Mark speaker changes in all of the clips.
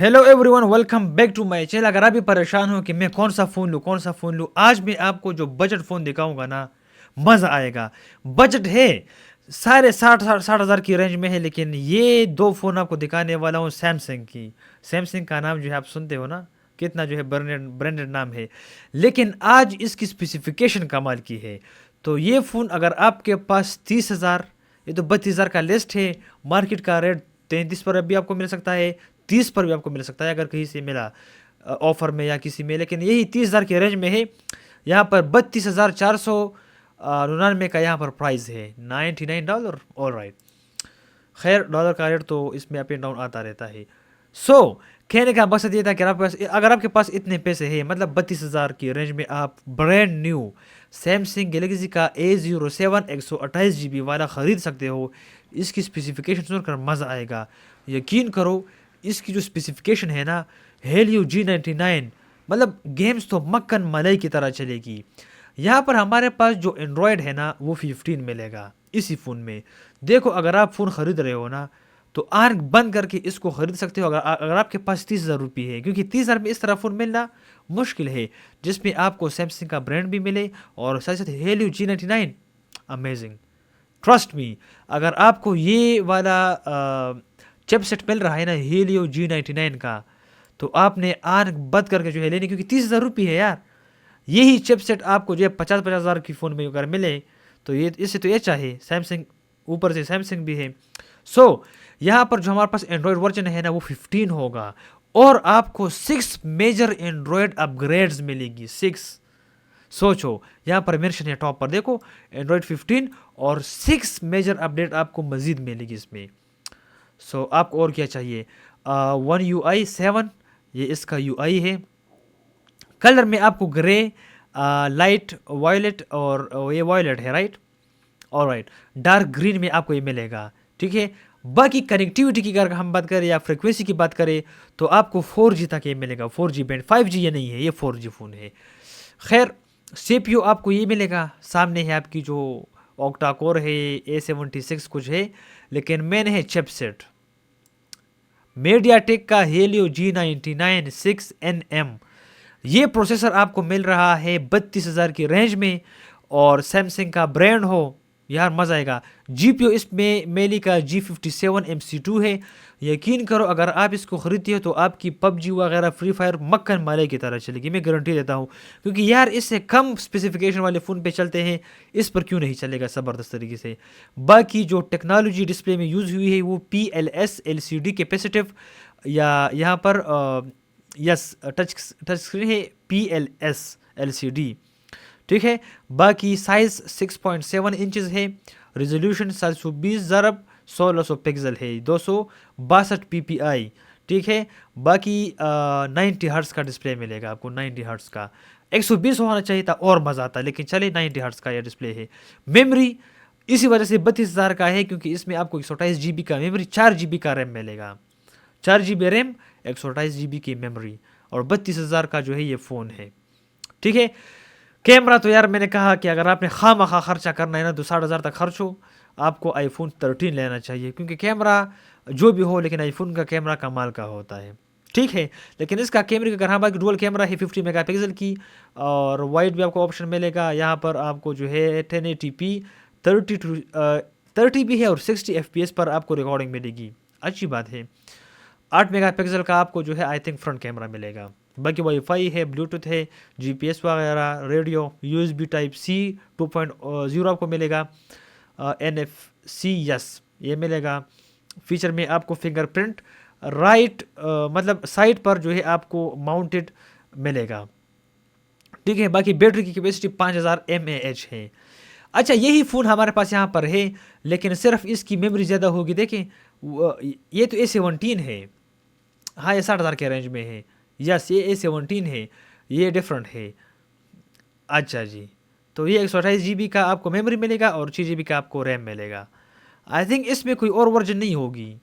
Speaker 1: Hello everyone, welcome back to my channel. अगर आप भी परेशान हो कि मैं कौन सा फ़ोन लूँ, आज मैं आपको जो बजट फ़ोन दिखाऊंगा ना, मज़ा आएगा। बजट है साढ़े साठ हज़ार की रेंज में है, लेकिन ये दो फ़ोन आपको दिखाने वाला हूँ सैमसंग की। सैमसंग का नाम जो है आप सुनते हो ना, कितना जो है ब्रांडेड ब्रांडेड नाम है, लेकिन आज इसकी स्पेसिफिकेशन कमाल की है। तो ये फ़ोन अगर आपके पास 30 हज़ार, ये तो 32 हज़ार का लिस्ट है। मार्केट का रेट 33 पर भी आपको मिल सकता है, 30 पर भी आपको मिल सकता है अगर कहीं से मिला ऑफर में या किसी में, लेकिन यही 30 हज़ार के रेंज में है। यहाँ पर 32,499 का यहाँ पर प्राइस है, $99। ऑल राइट, खैर डॉलर का रेट तो इसमें अप एंड डाउन आता रहता है। सो कहने का मकसद ये था कि आपके पास, अगर आपके पास इतने पैसे हैं, मतलब 32 हज़ार की रेंज में आप ब्रांड न्यू सैमसंग गैलेक्सी का A07 128 GB वाला ख़रीद सकते हो। इसकी स्पेसिफिकेशन सुनकर मज़ा आएगा, यकीन करो। इसकी जो स्पेसिफिकेशन है ना, हेलियो G99, मतलब गेम्स तो मक्खन मलाई की तरह चलेगी। यहाँ पर हमारे पास जो एंड्रॉयड है ना, वो 15 मिलेगा इसी फ़ोन में। देखो, अगर आप फ़ोन ख़रीद रहे हो ना, तो आंख बंद करके इसको ख़रीद सकते हो, अगर आपके पास 30 हज़ार रुपये है, क्योंकि 30 हज़ार में इस तरह फ़ोन मिलना मुश्किल है जिसमें आपको सैमसंग का ब्रांड भी मिले और साथ साथ Helio G99। Amazing, trust me. अगर आपको ये वाला चिपसेट मिल रहा है ना, हेलियो G99 का, तो आपने आंख बंद करके जो है लेने, क्योंकि 30 हज़ार रुपये है यार। यही चिपसेट आपको जो है 50-50 हज़ार की फ़ोन में अगर मिले, तो ये इससे तो ये चाहे सैमसंग, ऊपर से सैमसंग भी है। सो यहाँ पर जो हमारे पास एंड्रॉयड वर्जन है ना, वो 15 होगा, और आपको 6 मेजर एंड्रॉयड अपग्रेड्स मिलेगी, 6। सोचो, यहाँ पर मेंशन है टॉप पर, देखो, एंड्रॉयड 15 और 6 मेजर अपडेट आपको मजीद मिलेगी इसमें। सो आपको और क्या चाहिए? वन यू आई 7, ये इसका UI है। कलर में आपको ग्रे, लाइट वायलेट, और ये वायलेट है, राइट। और राइट, डार्क ग्रीन में आपको ये मिलेगा, ठीक है। बाकी कनेक्टिविटी की अगर हम बात करें या फ्रिक्वेंसी की बात करें, तो आपको 4G तक ये मिलेगा, 4G बैंड। 5G ये नहीं है, ये 4G फ़ोन है। खैर, CPU आपको ये मिलेगा, सामने है आपकी जो ऑक्टा कोर है, A76 कुछ है, लेकिन मेन है चिपसेट मीडियाटेक का हेलियो G99 6nm। ये प्रोसेसर आपको मिल रहा है 32 हज़ार की रेंज में, और सैमसंग का ब्रांड हो, यार मज़ा आएगा। GPU इसमें मेली का G57 MC2 है। यकीन करो, अगर आप इसको ख़रीदते हो तो आपकी पबजी वगैरह, फ्री फायर मक्खन माले की तरह चलेगी, मैं गारंटी देता हूँ। क्योंकि यार इससे कम स्पेसिफिकेशन वाले फ़ोन पे चलते हैं, इस पर क्यों नहीं चलेगा ज़बरदस्त तरीके से। बाकी जो टेक्नोलॉजी डिस्प्ले में यूज़ हुई है, वो PLS LCD कैपेसिटिव, या यहाँ पर यस टच टच स्क्रीन है, PLS LCD, ठीक है। बाकी साइज 6.7 इंचज़ है, रेजोल्यूशन 720 × 1600 पिक्सल है, 262 PPI, ठीक है। बाकी 90 हर्ट्स का डिस्प्ले मिलेगा आपको, 90 हर्ट्स का। 120 होना चाहिए था और मज़ा आता, लेकिन चले 90 हर्ट्स का यह डिस्प्ले है। मेमोरी इसी वजह से 32 हज़ार का है, क्योंकि इसमें आपको 128 GB का मेमोरी, 4 GB का रैम मिलेगा। 4 GB रैम, 128 GB की मेमोरी, और 32 हज़ार का जो है ये फ़ोन है, ठीक है। कैमरा तो यार मैंने कहा कि अगर आपने खामा खा खर्चा करना है ना, तो 60 हज़ार तक खर्च हो, आपको iPhone 13 लेना चाहिए, क्योंकि कैमरा जो भी हो, लेकिन iPhone का कैमरा कमाल का होता है, ठीक है। लेकिन इसका कैमरे की अगर हाँ, बाकी डुअल कैमरा है 50 मेगापिक्सल की, और वाइड भी आपको ऑप्शन मिलेगा। यहाँ पर आपको जो है 1080p 30 भी है, और 60 FPS पर आपको रिकॉर्डिंग मिलेगी, अच्छी बात है। 8 मेगापिक्सल का आपको जो है आई थिंक फ्रंट कैमरा मिलेगा। बाकी वाईफाई है, ब्लूटूथ है, GPS वगैरह, रेडियो, USB टाइप C 2.0 आपको मिलेगा, NFC यस ये मिलेगा। फीचर में आपको फिंगरप्रिंट राइट, मतलब साइड पर जो है आपको माउंटेड मिलेगा, ठीक है। बाकी बैटरी की कैपेसिटी 5000 mAh है। अच्छा, यही फ़ोन हमारे पास यहाँ पर है, लेकिन सिर्फ इसकी मेमोरी ज़्यादा होगी। देखें, ये तो A17 है, हाँ ये 60 हज़ार के रेंज में है। यस, ये A17 है, ये डिफरेंट है। अच्छा जी, तो ये 128 GB का आपको मेमोरी मिलेगा, और 6 GB का आपको रैम मिलेगा। आई थिंक इसमें कोई और वर्जन नहीं होगी,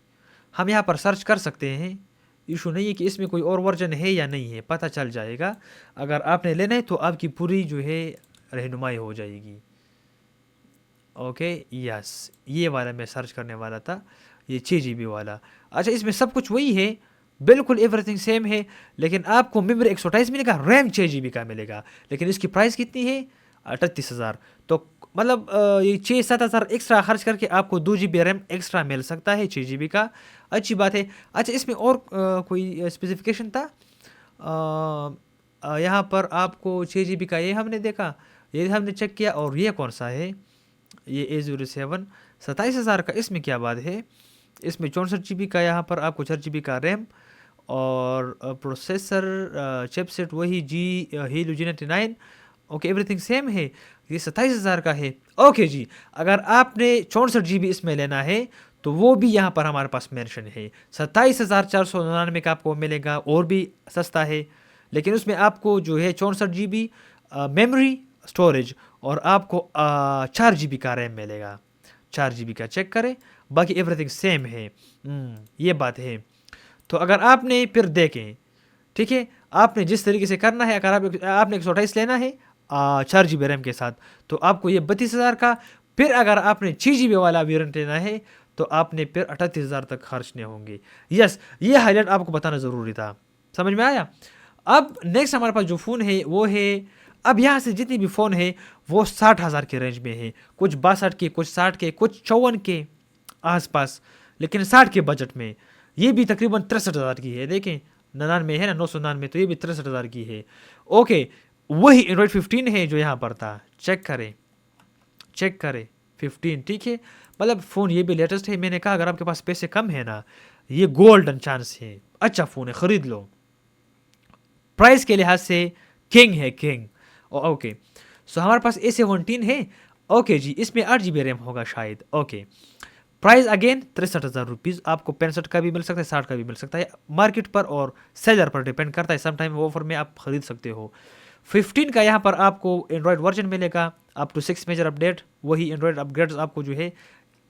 Speaker 1: हम यहाँ पर सर्च कर सकते हैं। इशू नहीं है कि इसमें कोई और वर्जन है या नहीं है, पता चल जाएगा। अगर आपने लेना है तो आपकी पूरी जो है रहनुमाई हो जाएगी। ओके, यस, ये वाला मैं सर्च करने वाला था, ये 6 GB वाला। अच्छा, इसमें सब कुछ वही है, बिल्कुल एवरीथिंग सेम है, लेकिन आपको मेमोरी 128 मिलेगा, रैम 6 GB का मिलेगा, लेकिन इसकी प्राइस कितनी है? 38,000। तो मतलब ये 6-7 हज़ार एक्स्ट्रा खर्च करके आपको 2 GB रैम एक्स्ट्रा मिल सकता है 6 GB का। अच्छी बात है। अच्छा, इसमें और कोई स्पेसिफिकेशन था? यहाँ पर आपको 6 GB का ये हमने देखा, ये हमने चेक किया, और ये कौन सा है? ये A07 27,000 का। इसमें क्या बात है? इसमें 64 GB का, यहाँ पर आपको 4 GB का रैम, और प्रोसेसर चिपसेट वही जी Helio G99। Okay, everything same है। ये 27,000 का है। ओके जी, अगर आपने 64 GB इसमें लेना है तो वो भी यहाँ पर हमारे पास मेंशन है। 27,499 का आपको मिलेगा, और भी सस्ता है, लेकिन उसमें आपको जो है 64 GB मेमोरी स्टोरेज, और आपको 4 GB का रैम मिलेगा। 4 GB का चेक करें, बाकी एवरीथिंग सेम है। ये बात है। तो अगर आपने फिर देखें, ठीक है, आपने जिस तरीके से करना है, अगर आपने 128 लेना है 4 GB रैम के साथ, तो आपको ये 32,000 का। फिर अगर आपने 6 GB वाला वेरिएंट लेना है तो आपने फिर 38,000 तक खर्चने होंगे। यस, ये हाईलाइट आपको बताना ज़रूरी था। समझ में आया? अब नेक्स्ट हमारे पास जो फ़ोन है वो है, अब यहाँ से जितनी भी फ़ोन है वो 60,000 के रेंज में है। कुछ 62 के, कुछ 60 के, कुछ 54 के आसपास, लेकिन 60 के बजट में। ये भी तकरीबन 63,000 की है। देखें, 99 है ना, 999, तो ये भी 63,000 की है। ओके, वही एंड्रॉयड 15 है जो यहाँ पर था। चेक करें, चेक करें, 15, ठीक है। मतलब फ़ोन ये भी लेटेस्ट है। मैंने कहा अगर आपके पास पैसे कम है ना, ये गोल्डन चांस है, अच्छा फ़ोन है, ख़रीद लो। प्राइस के लिहाज से किंग है, किंग। ओके, सो हमारे पास A17 है। ओके जी, इसमें 8 GB रैम होगा शायद। Okay, price again 63,000 rupees. आपको 65 का भी मिल सकता है, 60 का भी मिल सकता है, मार्केट पर और सेलर पर डिपेंड करता है। समटाइम ऑफर में आप खरीद सकते हो। 15 का यहाँ पर आपको एंड्रॉयड वर्जन मिलेगा, अप टू 6 मेजर अपडेट। वही एंड्रॉयड अपग्रेड्स आपको जो है,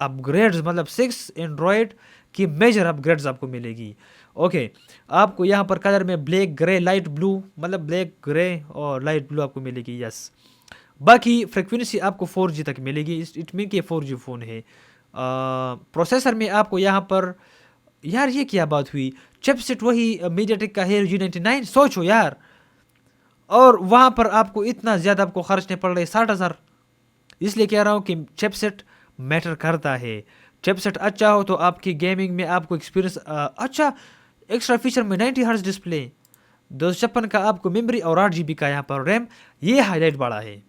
Speaker 1: अपग्रेड्स मतलब 6 एंड्रॉयड की मेजर अपग्रेड्स आपको मिलेगी। ओके, आपको यहाँ पर कलर में ब्लैक, ग्रे, लाइट ब्लू, मतलब ब्लैक, ग्रे और लाइट ब्लू आपको मिलेगी। यस, बाकी फ्रिक्वेंसी आपको 4G तक मिलेगी। इट मीन कि 4G फ़ोन है। प्रोसेसर में आपको यहाँ पर, यार ये क्या बात हुई, चिपसेट वही मीडियाटेक का है G99। सोचो यार, और वहाँ पर आपको इतना ज़्यादा आपको खर्चने पड़ रहे 60,000। इसलिए कह रहा हूँ कि चिपसेट मैटर करता है। चिपसेट अच्छा हो तो आपकी गेमिंग में आपको एक्सपीरियंस अच्छा। एक्स्ट्रा फीचर में 90 हर्ट्ज डिस्प्ले, 256 का आपको मेमोरी, और 8 GB का यहाँ पर रैम। ये हाईलाइट बड़ा है,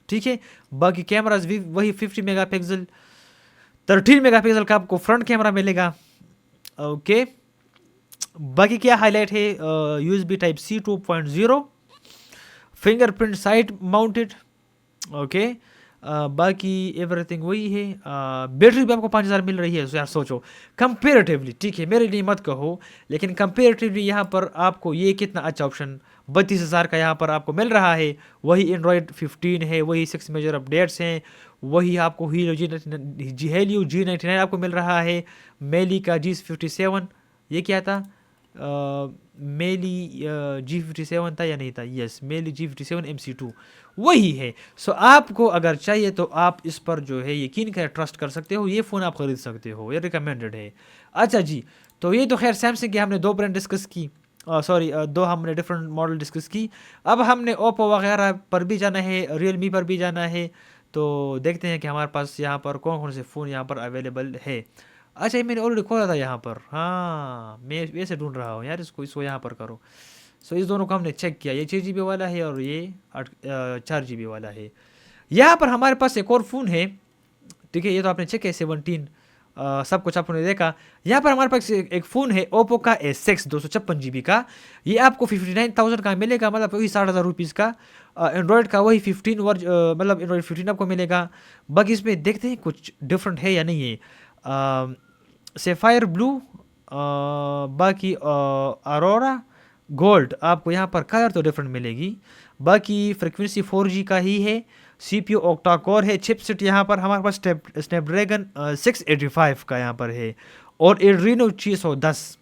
Speaker 1: ठीक है। बाकी कैमराज भी वही 50 मेगापिक्सल, 13 मेगापिक्सल का आपको फ्रंट कैमरा मिलेगा। ओके, बाकी क्या हाईलाइट है? USB type C 2.0, fingerprint side mounted. Okay, बाकी एवरीथिंग वही है। बैटरी भी आपको 5,000 मिल रही है। यार सोचो कंपेरेटिवली, ठीक है, मेरे लिए मत कहो, लेकिन कंपेरेटिवली यहाँ पर आपको ये कितना अच्छा ऑप्शन 32,000 का यहाँ पर आपको मिल रहा है। वही एंड्रॉयड 15 है, वही 6 मेजर अपडेट्स हैं, वही आपको हीलो G99 आपको मिल रहा है। मेली का G57, ये क्या था? मेली G57 था या नहीं था? यस, मेली G57 MC2 वही है। सो आपको अगर चाहिए तो आप इस पर जो है यकीन कर ट्रस्ट कर सकते हो, ये फ़ोन आप ख़रीद सकते हो, ये रिकमेंडेड है। अच्छा जी, तो ये तो खैर सैमसंग की हमने 2 ब्रांड डिस्कस की, सॉरी 2 हमने डिफरेंट मॉडल डिस्कस की। अब हमने ओप्पो वगैरह पर भी जाना है, रियलमी पर भी जाना है। तो देखते हैं कि हमारे पास यहाँ पर कौन कौन से फ़ोन यहाँ पर अवेलेबल है। अच्छा, ये मैंने ऑलरेडी खोला था यहाँ पर, हाँ मैं वैसे ढूंढ रहा हूँ यार, इसको यहाँ पर करो। सो इस दोनों को हमने चेक किया, ये 6 GB वाला है और ये 4 GB वाला है। यहाँ पर हमारे पास एक और फ़ोन है, ठीक है, ये तो आपने चेक किया 17, सब कुछ आपने देखा। यहाँ पर हमारे पास एक फ़ोन है ओप्पो का A6 256 GB का। ये आपको 59,000 का मिलेगा, मतलब वही 60,000 रुपीज़ का। एंड्रॉयड का वही 15 वर्ज, मतलब एंड्रॉयड 15 आपको मिलेगा। बाकी इसमें देखते हैं कुछ डिफरेंट है या नहीं है। सेफायर ब्लू, बाकी अरोरा गोल्ड, आपको यहाँ पर कलर तो डिफरेंट मिलेगी। बाकी फ्रिक्वेंसी 4G का ही है। CPU ऑक्टा कोर है। चिपसेट यहाँ पर हमारे पास स्नैपड्रैगन 685 का यहाँ पर है, और एड्रीनो 610।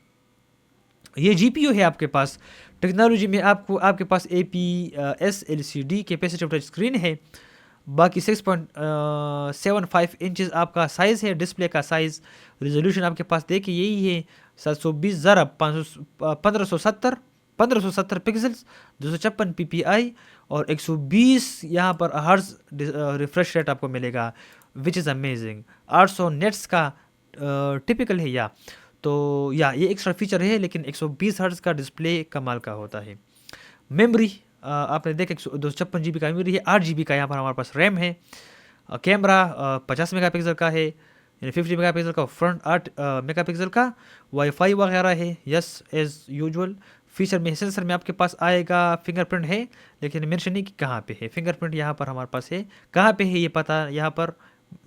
Speaker 1: ये GPU है आपके पास। टेक्नोलॉजी में आपको आपके पास APS LCD capacitive touch screen है। बाकी 6.75 इंचज़ आपका साइज़ है, डिस्प्ले का साइज़। रिजोल्यूशन आपके पास देखिए यही है, 720 ज़रा 1570 पिक्सल्स, 256 ppi और 120 यहाँ पर हर्ट्ज रिफ्रेश रेट आपको मिलेगा, विच इज़ अमेजिंग। 800 नेट्स का टिपिकल है या, तो या ये एक्स्ट्रा फीचर है, लेकिन 120 हर्ट्ज का डिस्प्ले कमाल का होता है। मेमोरी आपने देखा 256 GB का मेमोरी है, 8 GB का यहाँ पर हमारे पास रैम है। कैमरा 50 मेगापिक्सल का है, यानी 50 मेगापिक्सल का फ्रंट, 8 मेगापिक्सल का। वाईफाई वगैरह है, यस एज यूजुअल। फीचर में सेंसर में आपके पास आएगा, फिंगरप्रिंट है, लेकिन मेंशन नहीं कि कहाँ पे है। फिंगरप्रिंट यहाँ पर हमारे पास है, कहाँ पे है ये पता यहाँ पर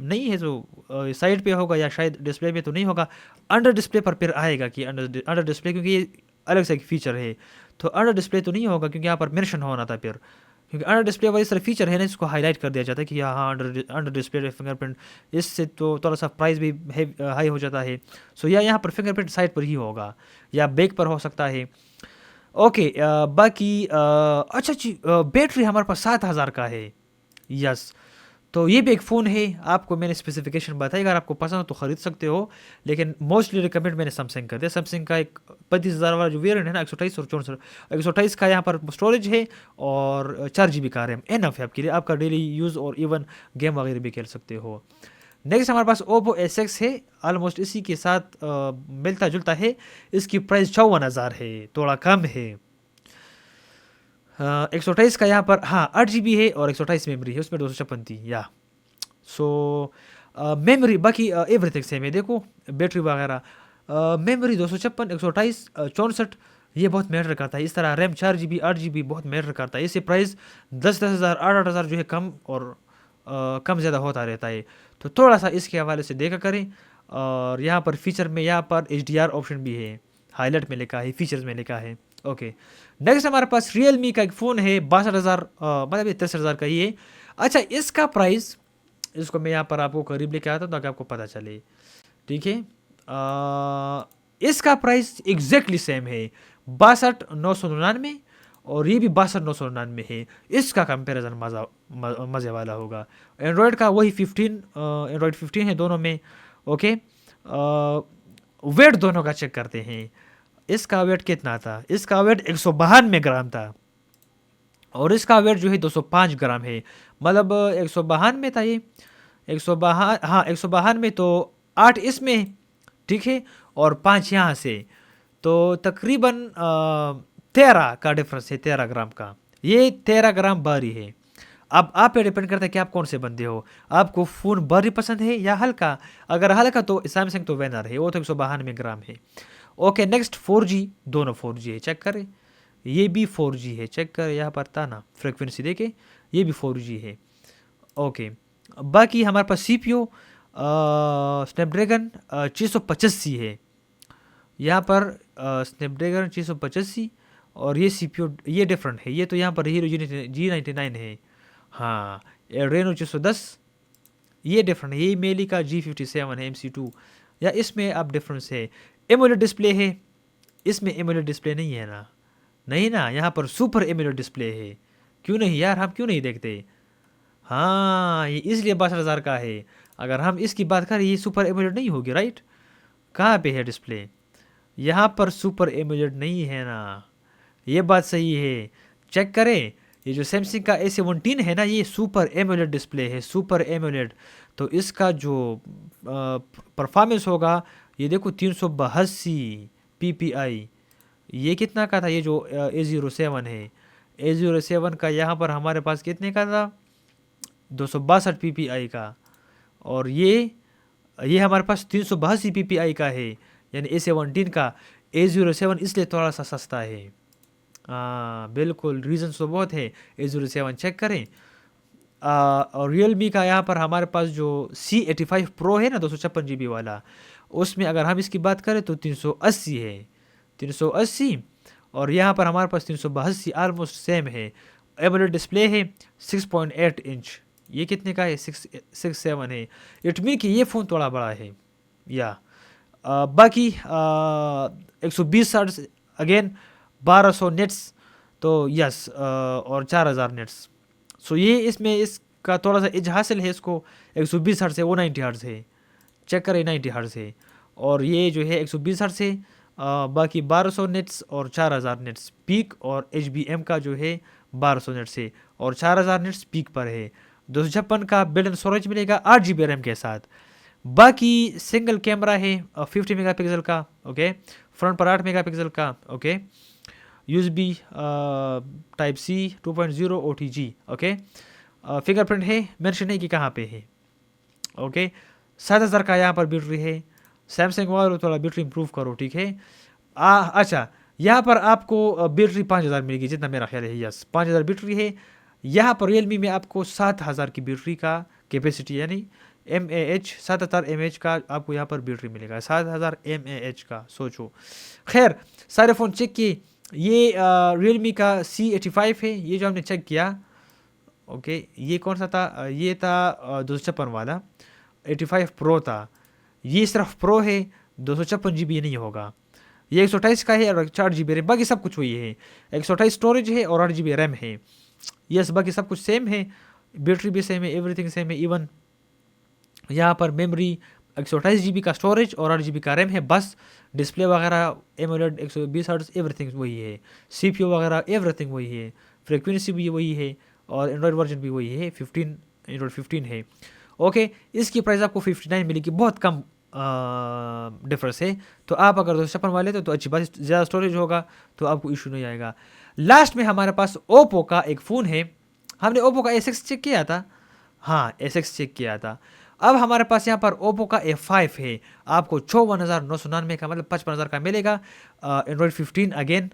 Speaker 1: नहीं है, जो साइड पे होगा या शायद डिस्प्ले पे तो नहीं होगा। अंडर डिस्प्ले पर फिर आएगा कि अंडर डिस्प्ले, क्योंकि ये अलग से एक फीचर है, तो अंडर डिस्प्ले तो नहीं होगा क्योंकि यहाँ पर मेंशन होना था फिर, क्योंकि अंडर डिस्प्ले वाली सारे फीचर है ना, इसको हाईलाइट कर दिया जाता है कि हाँ अंडर डिस्प्ले फिंगरप्रिंट, इससे तो थोड़ा सा प्राइस भी हाई हो जाता है। सो या यहाँ पर फिंगरप्रिंट साइड पर ही होगा या बैक पर हो सकता है। ओके, बाकी अच्छा जी, बैटरी हमारे पास 7000 का है, यस। तो ये भी एक फ़ोन है, आपको मैंने स्पेसिफिकेशन बताई, अगर आपको पसंद हो तो ख़रीद सकते हो, लेकिन मोस्टली रिकमेंड मैंने सैमसंग कर दिया। सैमसंग का एक 35,000 वाला जो वेरियंट है ना, 128 और 64, 128 का यहाँ पर स्टोरेज है और 4 GB का रैम, एनफ है आपके लिए, आपका डेली यूज़ और इवन गेम वगैरह भी खेल सकते हो। नेक्स्ट हमारे पास ओप्पो S6 है, ऑलमोस्ट इसी के साथ मिलता जुलता है। इसकी प्राइस 54,000 है, थोड़ा कम है। 128 का यहाँ पर हाँ 8 GB है और 128 मेमोरी है, उसमें 256 थी या। सो मेमोरी बाकी एवरीथिंग सेम है, देखो बैटरी वगैरह। मेमोरी 256, 128, 64, ये बहुत मैटर करता है। इस तरह रैम 4 GB, 8 GB बहुत मैटर करता है। इससे प्राइस 10,000, 8,000 जो है कम और कम ज़्यादा होता रहता है, तो थोड़ा सा इसके हवाले से देखा करें। और यहाँ पर फीचर में यहाँ पर HDR ऑप्शन भी है, हाईलाइट में लिखा है, फीचर्स में लिखा है। ओके, नेक्स्ट हमारे पास रियलमी का एक फ़ोन है, 62,000 मतलब 63,000 का ही है। अच्छा, इसका प्राइस, इसको मैं यहाँ पर आपको करीब लेके आता हूँ ताकि आपको पता चले, ठीक है। इसका प्राइस एग्जैक्टली सेम है, 62,999, और ये भी 62,999 है। इसका कंपैरिजन मज़े वाला होगा। एंड्रॉयड का वही 15, एंड्रॉयड 15 है दोनों में। ओके, वेट दोनों का चेक करते हैं। इसका वेट कितना था, इसका वेट 192 ग्राम था और इसका वेट जो है 205 ग्राम है, मतलब 192 था ये, 192, हाँ 192, तो 8 इसमें, ठीक है, और 5 यहाँ से, तो तकरीबन 13 का डिफरेंस है, 13 ग्राम का। ये 13 ग्राम भारी है। अब आप पे डिपेंड करता है कि आप कौन से बंदे हो, आपको फ़ोन भारी पसंद है या हल्का। अगर हल्का तो सैमसंग तो वेनर है, वो तो 192 ग्राम है। ओके, नेक्स्ट 4G, दोनों 4G है, चेक करें। ये भी 4G है, चेक करें, यहाँ पर था ना फ्रिक्वेंसी देखे, ये भी 4G है। ओके, बाकी हमारे पास CPU स्नैपड्रैगन 685 है, यहाँ पर स्नैपड्रैगन 685, और ये CPU ये डिफरेंट है, ये तो यहाँ पर हीरो G99 है। हाँ, रेनो 610 ये डिफरेंट है, ये मेली का G57 है, MC2, या इसमें अब डिफरेंस है। एमोलेड डिस्प्ले है, इसमें एमोलेड डिस्प्ले नहीं है ना, नहीं ना, यहाँ पर सुपर एमोलेड डिस्प्ले है। क्यों नहीं यार, हम क्यों नहीं देखते? हाँ, ये इसलिए 62,000 का है। अगर हम इसकी बात करें, ये सुपर एमोलेड नहीं होगी, राइट? कहाँ पे है डिस्प्ले? यहाँ पर सुपर एमोलेड नहीं है ना, ये बात सही है। चेक करें, ये जो सैमसंग का A17 है ना, ये सुपर एमोलेड डिस्प्ले है, सुपर एमोलेड। तो इसका जो परफॉर्मेंस होगा, ये देखो 382 ppi, ये कितना का था, ये जो A07 है, A07 का यहाँ पर हमारे पास कितने का था, 262 ppi का, और ये हमारे पास 382 ppi का है, यानी A17 का। A07 इसलिए थोड़ा सा सस्ता है। बिल्कुल, रीज़न तो बहुत है। A07 चेक करें। और रियलमी का यहाँ पर हमारे पास जो C85 Pro है ना, 256 GB वाला, उसमें अगर हम इसकी बात करें तो 380 है, 380, और यहाँ पर हमारे पास 382, ऑलमोस्ट सेम है। एमोलेड डिस्प्ले है, 6.8 इंच, ये कितने का है, 667 है। इट मीन कि ये फ़ोन थोड़ा बड़ा है या। बाकी 120 हर्ट्ज, अगेन 1200 नेट्स, तो यस, और 4000 नेट्स। सो ये इसमें इस का थोड़ा सा एज हासिल है इसको, 120 हर्ट्ज़ है, वो 90 हर्ट्ज़ है, चेक करें 90 हर्ट्ज़ है। और ये जो है 120 हर्ट्ज़ है, बाकी 1200 नेट्स और 4000 नेट्स पीक, और HBM का जो है 1200 नेट्स है और 4000 नेट्स पीक पर है। 256 का बिल्ट इन स्टोरेज मिलेगा 8 GB रैम के साथ। बाकी सिंगल कैमरा है 50 मेगापिक्सल का, ओके, फ्रंट पर 8 मेगापिक्सल का, okay, USB type C 2.0 OTG, okay, fingerprint है, मेंशन है कि कहाँ पे है, ओके। 7000 का यहाँ पर बैटरी है। सैमसंग वालों थोड़ा बैटरी इंप्रूव करो, ठीक है। अच्छा, यहाँ पर आपको बैटरी 5000 मिलेगी जितना मेरा ख्याल है, यस 5000 बैटरी है। यहाँ पर रियलमी में आपको 7000 की बैटरी का कैपेसिटी, यानी mAh 7000 mAh का आपको यहाँ पर बैटरी मिलेगा, 7000 mAh का, सोचो। खैर, सारे फ़ोन चेक किए, ये रियलमी का C85 है, ये जो हमने चेक किया, ओके। ये कौन सा था, ये था 256 वाला, 85 प्रो था। ये सिर्फ प्रो है, 256 GB नहीं होगा। ये 128 का है और 4 GB रैम, बाकी सब कुछ वही है। 128 स्टोरेज है और 8 GB रैम है, यस, बाकी सब कुछ सेम है, बैटरी भी सेम है, एवरीथिंग सेम है। इवन यहाँ पर मेमोरी 128 GB का स्टोरेज और 8 GB का रैम है, बस डिस्प्ले वगैरह एमोलेड 120 हर्ट्ज एवरीथिंग वही है, CPU वगैरह एवरीथिंग वही है, फ्रीक्वेंसी भी वही है, और एंड्रॉयड वर्जन भी वही है, 15 एंड्रॉयड 15 है, ओके। इसकी प्राइस आपको 59 मिलेगी, बहुत कम डिफरेंस है। तो आप अगर 256 वाले तो अच्छी बात, ज़्यादा स्टोरेज होगा तो आपको इशू नहीं आएगा। लास्ट में हमारे पास ओप्पो का एक फ़ोन है, हमने ओप्पो का A6 चेक किया था, हाँ A6 चेक किया था। अब हमारे पास यहाँ पर ओप्पो का A5 है, आपको 54,999 का, मतलब 55,000 का मिलेगा। एंड्रॉयड 15 अगेन,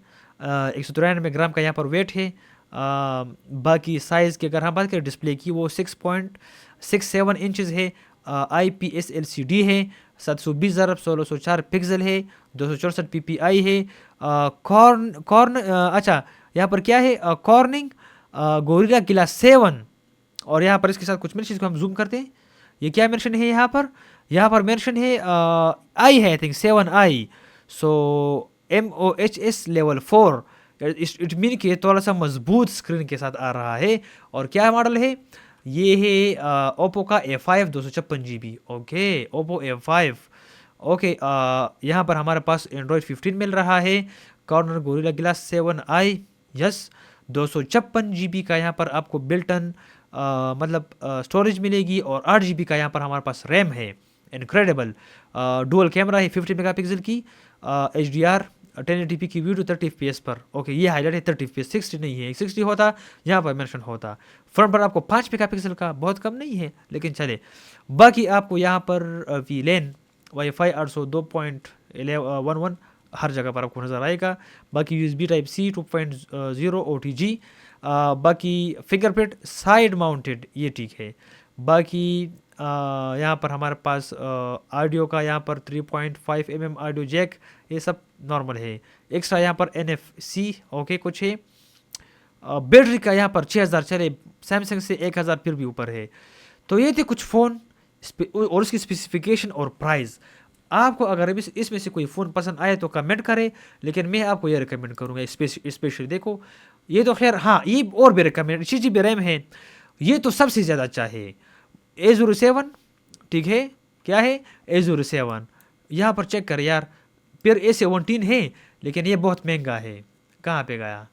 Speaker 1: 193 ग्राम का यहाँ पर वेट है। बाकी साइज़ की अगर हम बात करें डिस्प्ले की, वो 6.67 इंचज़ है, IPS LCD है, 720x1604 पिक्सल है, 264 PPI है। अच्छा, यहाँ पर क्या है, कॉर्निंग गोरिल्ला ग्लास 7, और यहाँ पर इसके साथ कुछ मेंशन को हम जूम करते हैं, ये क्या मेंशन है यहाँ पर मेंशन है आई है, I think 7i, so MOHS level 4, it mean कि थोड़ा सा मजबूत स्क्रीन के साथ आ रहा है। और क्या मॉडल है, ये है ओप्पो का A5 256 GB, okay, Oppo A5, okay. यहाँ पर हमारे पास एंड्रॉयड 15 मिल रहा है, corner gorilla glass 7i, yes, 256 GB का यहाँ पर आपको बिल्टन मतलब स्टोरेज मिलेगी, और 8 GB का यहाँ पर हमारे पास रैम है, इनक्रेडिबल। डुअल कैमरा है 50 मेगापिक्सल की, HDR 1080p की वीडियो 30 FPS पर, ओके, ये हाईलाइट है 30 FPS, 60 नहीं है, 60 होता यहाँ पर मेंशन होता। फ्रंट पर आपको 5 मेगापिक्सल का, बहुत कम नहीं है लेकिन चले। बाकी आपको यहाँ पर VLAN वाईफाई 802.11 हर जगह पर आपको नज़र आएगा। बाकी USB टाइप C 2.0 OTG, बाकी फिंगरप्रिंट साइड माउंटेड, ये ठीक है। बाकी यहाँ पर हमारे पास ऑडियो का यहाँ पर 3.5 mm ऑडियो जैक, ये सब नॉर्मल है। एक्स्ट्रा यहाँ पर NFC, ओके, कुछ है। बैटरी का यहाँ पर 6000, चले सैमसंग से 1000 फिर भी ऊपर है। तो ये थे कुछ फ़ोन और उसकी स्पेसिफिकेशन और प्राइस। आपको अगर इसमें से कोई फ़ोन पसंद आए तो कमेंट करें, लेकिन मैं आपको ये रिकमेंड करूँगा स्पेशली, देखो ये तो खैर, हाँ, ये और भी रिकमेंड, 6 GB रैम है, ये तो सबसे ज़्यादा अच्छा है। A07, ठीक है, क्या है A07, यहाँ पर चेक कर यार। फिर A17 है, लेकिन ये बहुत महंगा है, कहाँ पे गया,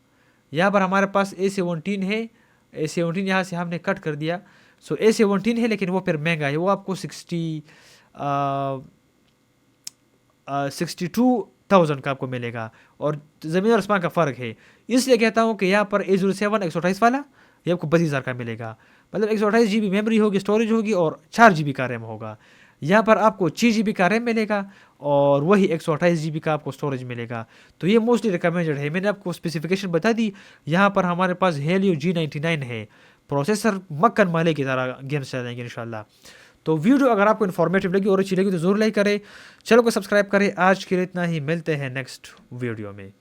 Speaker 1: यहाँ पर हमारे पास A17 है, A17 यहाँ से हमने कट कर दिया। सो A17 है, लेकिन वो फिर महंगा है, वो आपको 62,000 का आपको मिलेगा, और ज़मीन और आसमान का फ़र्क है। इसलिए कहता हूँ कि यहाँ पर A07 128 वाला ये आपको 32,000 का मिलेगा, मतलब 128 GB मेमोरी होगी, स्टोरेज होगी, और 4 GB का रैम होगा। यहाँ पर आपको 6 GB का रैम मिलेगा, और वही 128 GB का आपको स्टोरेज मिलेगा। तो ये मोस्टली रिकमेंडेड है, मैंने आपको स्पेसिफिकेशन बता दी। यहाँ पर हमारे पास Helio G99 है, प्रोसेसर मक्खन माले की तरह गेम्स चलाएंगे इंशाल्लाह। तो वीडियो अगर आपको इन्फॉर्मेटिव लगी और अच्छी लगी तो ज़रूर लाइक करें, चैनल को सब्सक्राइब करें। आज के लिए इतना ही, मिलते हैं नेक्स्ट वीडियो में।